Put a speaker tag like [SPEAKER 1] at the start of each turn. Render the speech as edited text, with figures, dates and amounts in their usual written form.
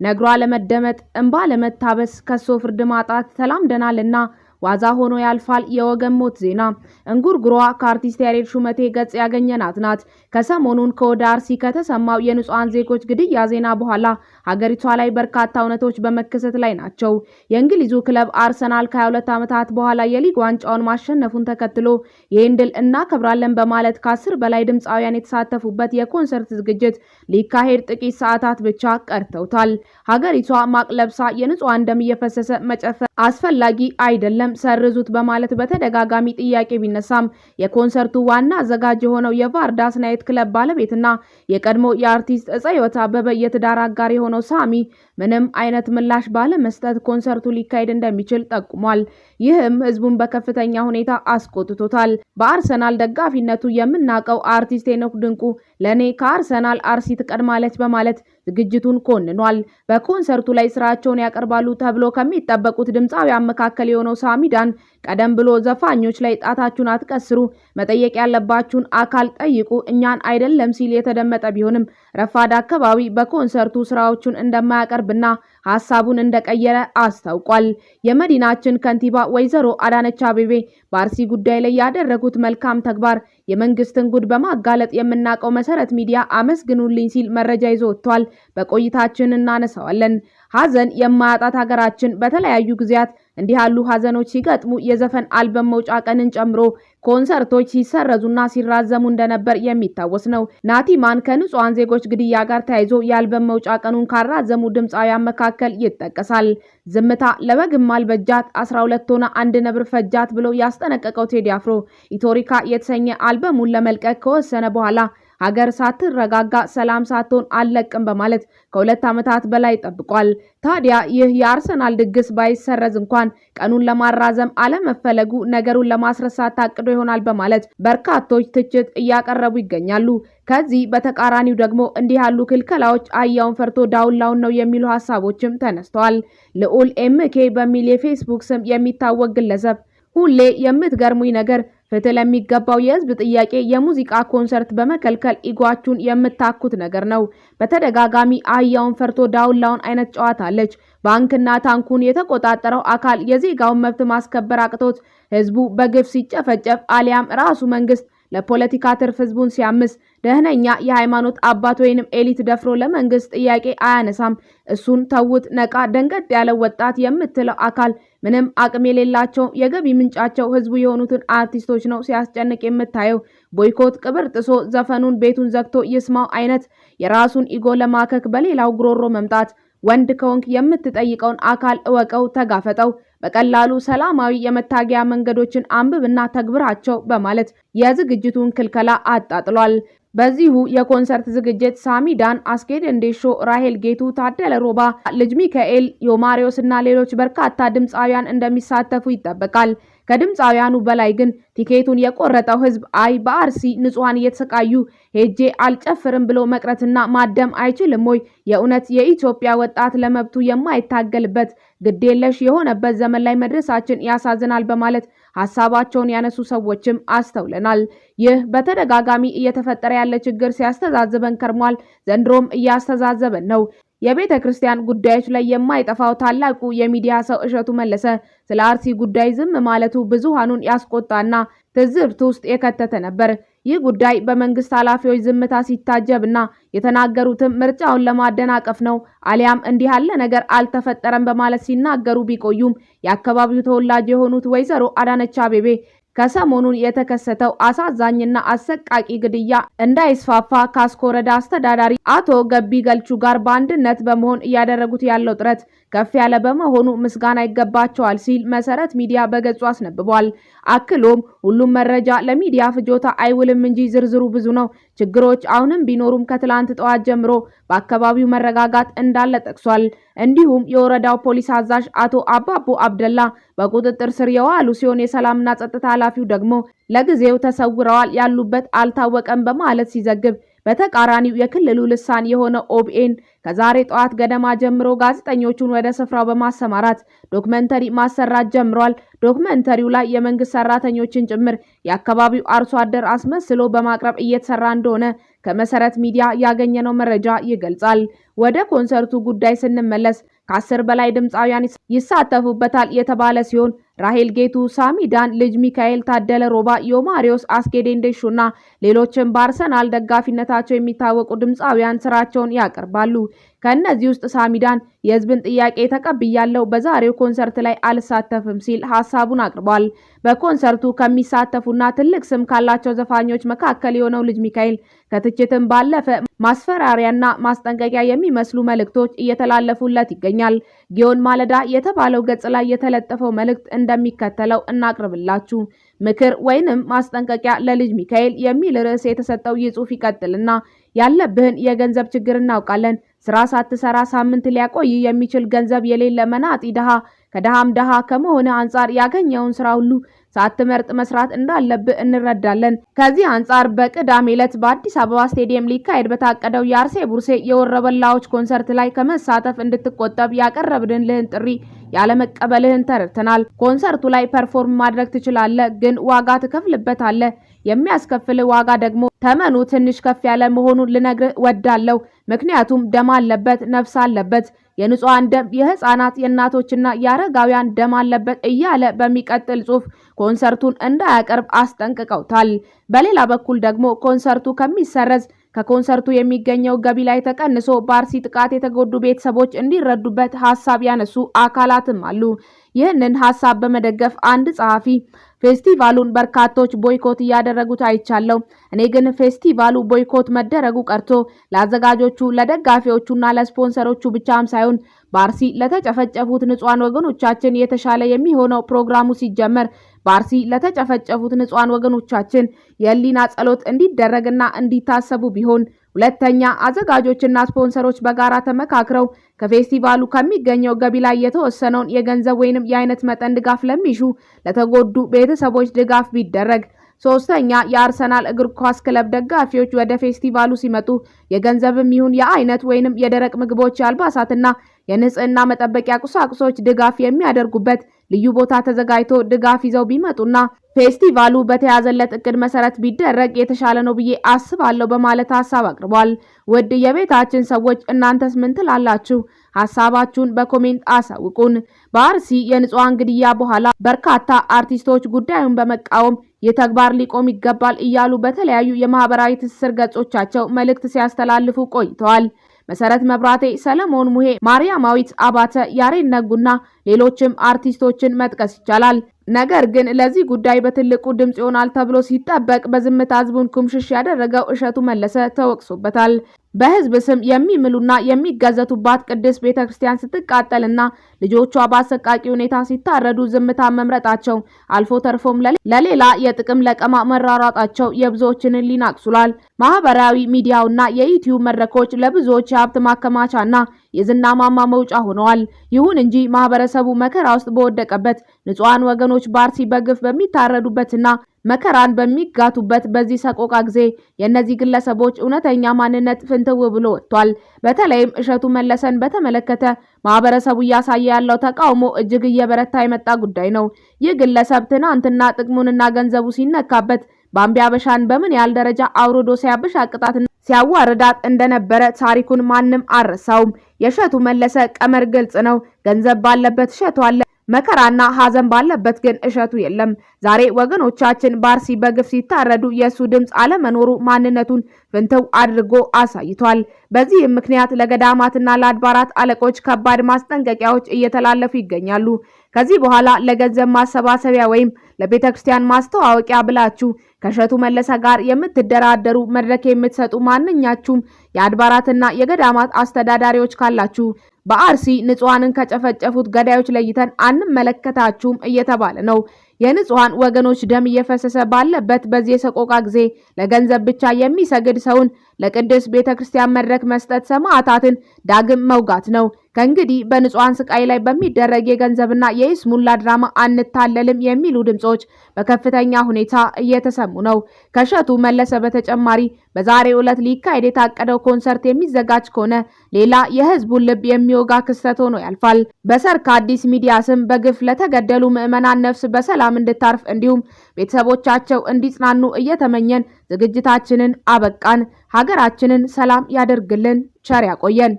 [SPEAKER 1] ነግሯ ለመደመጥ እንባ ለመታበስ ከሶ ፍርድ ማጣት ተላምደናልና ዋዛ ሆኖ ያልፋል የወገን ሞት ዜና። እንጉርጉሯ ከአርቲስት ያሬድ ሹመቴ ገጽ ያገኘናት ናት። ከሰሞኑን ከወደ አርሲ ከተሰማው የንጹሃን ዜጎች ግድያ ዜና በኋላ ሀገሪቷ ላይ በርካታ እውነቶች በመከሰት ላይ ናቸው። የእንግሊዙ ክለብ አርሰናል ከ22 ዓመታት በኋላ የሊግ ዋንጫውን ማሸነፉን ተከትሎ ይህን ድል እናከብራለን በማለት ከ10 በላይ ድምፃውያን የተሳተፉበት የኮንሰርት ዝግጅት ሊካሄድ ጥቂት ሰዓታት ብቻ ቀርተውታል። ሀገሪቷ ማቅ ለብሳ የንጹሃን ደም እየፈሰሰ መጨፈር አስፈላጊ አይደለም ሰርዙት በማለት በተደጋጋሚ ጥያቄ ቢነሳም የኮንሰርቱ ዋና አዘጋጅ የሆነው የቫርዳስ ናይት ክለብ ባለቤትና የቀድሞ የአርቲስት እፀ ሕይወት አበበ የትዳር አጋር የሆነው ሳሚ ምንም አይነት ምላሽ ባለመስጠት ኮንሰርቱ ሊካሄድ እንደሚችል ጠቁሟል። ይህም ህዝቡን በከፍተኛ ሁኔታ አስቆጥቶታል። በአርሰናል ደጋፊነቱ የምናውቀው አርቲስት ሄኖክ ድንቁ ለኔ ከአርሰናል አርሲ ትቀድማለች በማለት ዝግጅቱን ኮንኗል። በኮንሰርቱ ላይ ስራቸውን ያቀርባሉ ተብሎ ከሚጠበቁት ድምፃውያን መካከል የሆነው ሳሚዳን ቀደም ብሎ ዘፋኞች ላይ ጣታችሁን አትቀስሩ፣ መጠየቅ ያለባችሁን አካል ጠይቁ፣ እኛን አይደለም ሲል የተደመጠ ቢሆንም ረፋድ አካባቢ በኮንሰርቱ ስራዎቹን እንደማያቀርብና ሐሳቡን እንደቀየረ አስታውቋል። የመዲናችን ከንቲባ ወይዘሮ አዳነች አቤቤ በአርሲ ጉዳይ ላይ ያደረጉት መልካም ተግባር የመንግስትን ጉድ በማጋለጥ የምናውቀው መሰረት ሚዲያ አመስግኑልኝ ሲል መረጃ ይዞ ወጥቷል። በቆይታችን እናነሳዋለን። ሐዘን የማያጣት ሀገራችን በተለያዩ ጊዜያት እንዲህ ያሉ ሐዘኖች ሲገጥሙ የዘፈን አልበም መውጫ ቀንን ጨምሮ ኮንሰርቶች ሲሰረዙና ሲራዘሙ እንደነበር የሚታወስ ነው። ናቲማን ከንጹሃን ዜጎች ግድያ ጋር ተያይዞ የአልበም መውጫ ቀኑን ካራዘሙ ድምፃውያን መካከል ይጠቀሳል። ዝምታ ለበግም አልበጃት 12 ሆና አንድ ነብር ፈጃት ብሎ ያስጠነቀቀው ቴዲ አፍሮ ኢቶሪካ የተሰኘ አልበሙን ለመልቀቅ ከወሰነ በኋላ ሀገር ሳትረጋጋ ሰላም ሳትሆን አልለቅም በማለት ከ2 ዓመታት በላይ ጠብቋል። ታዲያ ይህ የአርሰናል ድግስ ባይሰረዝ እንኳን ቀኑን ለማራዘም አለመፈለጉ ነገሩን ለማስረሳት ታቅዶ ይሆናል በማለት በርካቶች ትችት እያቀረቡ ይገኛሉ። ከዚህ በተቃራኒው ደግሞ እንዲህ ያሉ ክልከላዎች አህያውን ፈርቶ ዳውላውን ነው የሚሉ ሀሳቦችም ተነስተዋል። ልዑል ኤምኬ በሚል የፌስቡክ ስም የሚታወቅ ግለሰብ ሁሌ የምትገርሙኝ ነገር ፍትህ ለሚገባው የህዝብ ጥያቄ የሙዚቃ ኮንሰርት በመከልከል ኢጓቹን የምታኩት ነገር ነው። በተደጋጋሚ አህያውን ፈርቶ ዳውላውን አይነት ጨዋታ አለች። ባንክና ታንኩን የተቆጣጠረው አካል የዜጋውን መብት ማስከበር አቅቶት ህዝቡ በግፍ ሲጨፈጨፍ አሊያም ራሱ መንግስት ለፖለቲካ ትርፍ ህዝቡን ሲያምስ ደህነኛ የሃይማኖት አባት ወይንም ኤሊት ደፍሮ ለመንግስት ጥያቄ አያነሳም። እሱን ተውት ነቃ ደንገጥ ያለው ወጣት የምትለው አካል ምንም አቅም የሌላቸው የገቢ ምንጫቸው ህዝቡ የሆኑትን አርቲስቶች ነው ሲያስጨንቅ የምታየው። ቦይኮት ቅብር ጥሶ ዘፈኑን ቤቱን ዘግቶ ይስማው አይነት የራሱን ኢጎ ለማከክ በሌላው ጉሮሮ መምጣት። ወንድ ከወንክ የምትጠይቀውን አካል እወቀው፣ ተጋፈጠው። በቀላሉ ሰላማዊ የመታገያ መንገዶችን አንብብና ተግብራቸው በማለት የዝግጅቱን ክልከላ አጣጥሏል። በዚሁ የኮንሰርት ዝግጅት ሳሚዳን፣ አስኬድ እንዴሾ፣ ራሄል ጌቱ፣ ታደለ ሮባ፣ ልጅ ሚካኤል፣ ዮማሪዮስ እና ሌሎች በርካታ ድምፃውያን እንደሚሳተፉ ይጠበቃል። ከድምፃውያኑ በላይ ግን ቲኬቱን የቆረጠው ህዝብ አይ በአርሲ ንጹሃን እየተሰቃዩ ሄጄ አልጨፍርም ብሎ መቅረትና ማደም አይችልም ወይ? የእውነት የኢትዮጵያ ወጣት ለመብቱ የማይታገልበት ግዴለሽ የሆነበት ዘመን ላይ መድረሳችን ያሳዝናል በማለት ሐሳባቸውን ያነሱ ሰዎችም አስተውለናል። ይህ በተደጋጋሚ እየተፈጠረ ያለ ችግር ሲያስተዛዝበን ከርሟል። ዘንድሮም እያስተዛዘበን ነው። የቤተ ክርስቲያን ጉዳዮች ላይ የማይጠፋው ታላቁ የሚዲያ ሰው እሸቱ መለሰ ስለ አርሲ ጉዳይ ዝም ማለቱ ብዙሃኑን ያስቆጣና ትዝብት ውስጥ የከተተ ነበር። ይህ ጉዳይ በመንግስት ኃላፊዎች ዝምታ ሲታጀብና የተናገሩትም ምርጫውን ለማደናቀፍ ነው አሊያም እንዲህ ያለ ነገር አልተፈጠረም በማለት ሲናገሩ ቢቆዩም የአካባቢው ተወላጅ የሆኑት ወይዘሮ አዳነች አቤቤ ከሰሞኑን የተከሰተው አሳዛኝና አሰቃቂ ግድያ እንዳይስፋፋ ካስኮ ወረዳ አስተዳዳሪ አቶ ገቢ ገልቹ ጋር በአንድነት በመሆን እያደረጉት ያለው ጥረት ከፍ ያለ በመሆኑ ምስጋና ይገባቸዋል ሲል መሰረት ሚዲያ በገጹ አስነብቧል። አክሎም ሁሉም መረጃ ለሚዲያ ፍጆታ አይውልም እንጂ ዝርዝሩ ብዙ ነው። ችግሮች አሁንም ቢኖሩም ከትላንት ጠዋት ጀምሮ በአካባቢው መረጋጋት እንዳለ ጠቅሷል። እንዲሁም የወረዳው ፖሊስ አዛዥ አቶ አባቦ አብደላ በቁጥጥር ስር የዋሉ ሲሆን የሰላምና ጸጥታ ኃላፊው ደግሞ ለጊዜው ተሰውረዋል፣ ያሉበት አልታወቀም በማለት ሲዘግብ፣ በተቃራኒው የክልሉ ልሳን የሆነው ኦቢኤን ከዛሬ ጠዋት ገደማ ጀምሮ ጋዜጠኞቹን ወደ ስፍራው በማሰማራት ዶክመንተሪ ማሰራት ጀምሯል። ዶክመንተሪው ላይ የመንግስት ሰራተኞችን ጭምር የአካባቢው አርሶ አደር አስመስሎ በማቅረብ እየተሰራ እንደሆነ ከመሰረት ሚዲያ ያገኘነው መረጃ ይገልጻል። ወደ ኮንሰርቱ ጉዳይ ስንመለስ ከ10 በላይ ድምፃውያን ይሳተፉበታል የተባለ ሲሆን ራሄል ጌቱ፣ ሳሚዳን፣ ልጅ ሚካኤል፣ ታደለ ሮባ፣ ዮማሪዮስ አስኬዴንዴሹና ሌሎችም በአርሰናል ደጋፊነታቸው የሚታወቁ ድምፃውያን ስራቸውን ያቀርባሉ። ከእነዚህ ውስጥ ሳሚዳን የህዝብን ጥያቄ ተቀብያለሁ፣ በዛሬው ኮንሰርት ላይ አልሳተፍም ሲል ሀሳቡን አቅርቧል። በኮንሰርቱ ከሚሳተፉና ትልቅ ስም ካላቸው ዘፋኞች መካከል የሆነው ልጅ ሚካኤል ከትችትም ባለፈ ማስፈራሪያና ማስጠንቀቂያ የሚመስሉ መልእክቶች እየተላለፉለት ይገኛል። ጊዮን ማለዳ የተባለው ገጽ ላይ የተለጠፈው መልእክት እንደሚከተለው እናቅርብላችሁ። ምክር ወይንም ማስጠንቀቂያ ለልጅ ሚካኤል የሚል ርዕስ የተሰጠው ይህ ጽሑፍ ይቀጥልና ያለብህን የገንዘብ ችግር እናውቃለን። ስራ ሳትሰራ ሳምንት ሊያቆይ የሚችል ገንዘብ የሌለ መናጢ ድሃ፣ ከድሃም ድሃ ከመሆነ አንጻር ያገኘውን ስራ ሁሉ ሳትመርጥ መስራት እንዳለብህ እንረዳለን። ከዚህ አንጻር በቅዳሜ ዕለት በአዲስ አበባ ስቴዲየም ሊካሄድ በታቀደው የአርሴ ቡርሴ የወረበላዎች ኮንሰርት ላይ ከመሳተፍ እንድትቆጠብ ያቀረብንልህን ጥሪ ያለመቀበልህን ተረድተናል። ኮንሰርቱ ላይ ፐርፎርም ማድረግ ትችላለህ፣ ግን ዋጋ ትከፍልበታለህ። የሚያስከፍልህ ዋጋ ደግሞ ተመኑ ትንሽ ከፍ ያለ መሆኑን ልነግርህ ወዳለሁ። ምክንያቱም ደም አለበት፣ ነፍስ አለበት፣ የንጹሃን ደም፣ የህፃናት፣ የእናቶችና የአረጋውያን ደም አለበት እያለ በሚቀጥል ጽሑፍ ኮንሰርቱን እንዳያቀርብ አስጠንቅቀውታል። በሌላ በኩል ደግሞ ኮንሰርቱ ከሚሰረዝ ከኮንሰርቱ የሚገኘው ገቢ ላይ ተቀንሶ በአርሲ ጥቃት የተጎዱ ቤተሰቦች እንዲረዱበት ሀሳብ ያነሱ አካላትም አሉ። ይህንን ሀሳብ በመደገፍ አንድ ጸሐፊ ፌስቲቫሉን በርካቶች ቦይኮት እያደረጉት አይቻለው። እኔ ግን ፌስቲቫሉ ቦይኮት መደረጉ ቀርቶ ለአዘጋጆቹ ለደጋፊዎቹና ለስፖንሰሮቹ ብቻም ሳይሆን በአርሲ ለተጨፈጨፉት ንጹሃን ወገኖቻችን የተሻለ የሚሆነው ፕሮግራሙ ሲጀመር በአርሲ ለተጨፈጨፉት ንጹሃን ወገኖቻችን የህሊና ጸሎት እንዲደረግና እንዲታሰቡ ቢሆን፣ ሁለተኛ አዘጋጆችና ስፖንሰሮች በጋራ ተመካክረው ከፌስቲቫሉ ከሚገኘው ገቢ ላይ የተወሰነውን የገንዘብ ወይንም የአይነት መጠን ድጋፍ ለሚሹ ለተጎዱ ቤተሰቦች ድጋፍ ቢደረግ፣ ሶስተኛ የአርሰናል እግር ኳስ ክለብ ደጋፊዎች ወደ ፌስቲቫሉ ሲመጡ የገንዘብም ይሁን የአይነት ወይንም የደረቅ ምግቦች፣ የአልባሳትና የንጽህና መጠበቂያ ቁሳቁሶች ድጋፍ የሚያደርጉበት ልዩ ቦታ ተዘጋጅቶ ድጋፍ ይዘው ቢመጡና ፌስቲቫሉ በተያዘለት እቅድ መሰረት ቢደረግ የተሻለ ነው ብዬ አስባለሁ በማለት ሀሳብ አቅርቧል። ውድ የቤታችን ሰዎች እናንተስ ምን ትላላችሁ? ሀሳባችሁን በኮሜንት አሳውቁን። በአርሲ የንጹሃን ግድያ በኋላ በርካታ አርቲስቶች ጉዳዩን በመቃወም የተግባር ሊቆም ይገባል እያሉ በተለያዩ የማህበራዊ ትስስር ገጾቻቸው መልእክት ሲያስተላልፉ ቆይተዋል። መሰረት መብራቴ፣ ሰለሞን ሙሄ፣ ማርያማዊት አባተ፣ ያሬድ ነጉና ሌሎችም አርቲስቶችን መጥቀስ ይቻላል። ነገር ግን ለዚህ ጉዳይ በትልቁ ድምጽ ይሆናል ተብሎ ሲጠበቅ በዝምታ ህዝቡን ኩምሽሽ ያደረገው እሸቱ መለሰ ተወቅሶበታል። በህዝብ ስም የሚምሉና የሚገዘቱባት ቅድስት ቤተክርስቲያን ስትቃጠልና ልጆቿ በአሰቃቂ ሁኔታ ሲታረዱ ዝምታ መምረጣቸው አልፎ ተርፎም ለሌላ የጥቅም ለቀማ መራራጣቸው የብዙዎችን ሕሊና አቁስሏል። ማህበራዊ ሚዲያውና የዩቲዩብ መድረኮች ለብዙዎች የሀብት ማከማቻና የዝና ማማ መውጫ ሆነዋል። ይሁን እንጂ ማህበረሰቡ መከራ ውስጥ በወደቀበት ንጹሃን ወገኖች በአርሲ በግፍ በሚታረዱበትና መከራን በሚጋቱበት በዚህ ሰቆቃ ጊዜ የእነዚህ ግለሰቦች እውነተኛ ማንነት ፍንትው ብሎ ወጥቷል። በተለይም እሸቱ መለሰን በተመለከተ ማህበረሰቡ እያሳየ ያለው ተቃውሞ እጅግ እየበረታ የመጣ ጉዳይ ነው። ይህ ግለሰብ ትናንትና ጥቅሙንና ገንዘቡ ሲነካበት ባምቢ አበሻን በምን ያህል ደረጃ አውርዶ ሲያበሻቅጣትና ሲያዋርዳት እንደነበረ ታሪኩን ማንም አረሳውም። የእሸቱ መለሰ ቀመር ግልጽ ነው። ገንዘብ ባለበት እሸቱ አለ፣ መከራና ሀዘን ባለበት ግን እሸቱ የለም። ዛሬ ወገኖቻችን በአርሲ በግፍ ሲታረዱ የሱ ድምጽ አለመኖሩ ማንነቱን ፍንትው አድርጎ አሳይቷል። በዚህም ምክንያት ለገዳማትና ለአድባራት አለቆች ከባድ ማስጠንቀቂያዎች እየተላለፉ ይገኛሉ። ከዚህ በኋላ ለገንዘብ ማሰባሰቢያ ወይም ለቤተክርስቲያን ማስተዋወቂያ ብላችሁ ከእሸቱ መለሰ ጋር የምትደራደሩ መድረክ የምትሰጡ ማንኛችሁም የአድባራትና የገዳማት አስተዳዳሪዎች ካላችሁ በአርሲ ንጹሃንን ከጨፈጨፉት ገዳዮች ለይተን አንመለከታችሁም እየተባለ ነው። የንጹሃን ወገኖች ደም እየፈሰሰ ባለበት በዚህ የሰቆቃ ጊዜ ለገንዘብ ብቻ የሚሰግድ ሰውን ለቅድስት ቤተክርስቲያን መድረክ መስጠት ሰማዕታትን ዳግም መውጋት ነው። ከእንግዲህ በንጹሃን ስቃይ ላይ በሚደረግ የገንዘብና የይስሙላ ድራማ አንታለልም የሚሉ ድምጾች በከፍተኛ ሁኔታ እየተሰሙ ነው። ከእሸቱ መለሰ በተጨማሪ በዛሬው ዕለት ሊካሄድ የታቀደው ኮንሰርት የሚዘጋጅ ከሆነ ሌላ የህዝቡን ልብ የሚወጋ ክስተት ሆኖ ያልፋል። በሰርክ አዲስ ሚዲያ ስም በግፍ ለተገደሉ ምዕመናን ነፍስ በሰላም እንድታርፍ እንዲሁም ቤተሰቦቻቸው እንዲጽናኑ እየተመኘን ዝግጅታችንን አበቃን። ሀገራችንን ሰላም ያደርግልን። ቸር ያቆየን።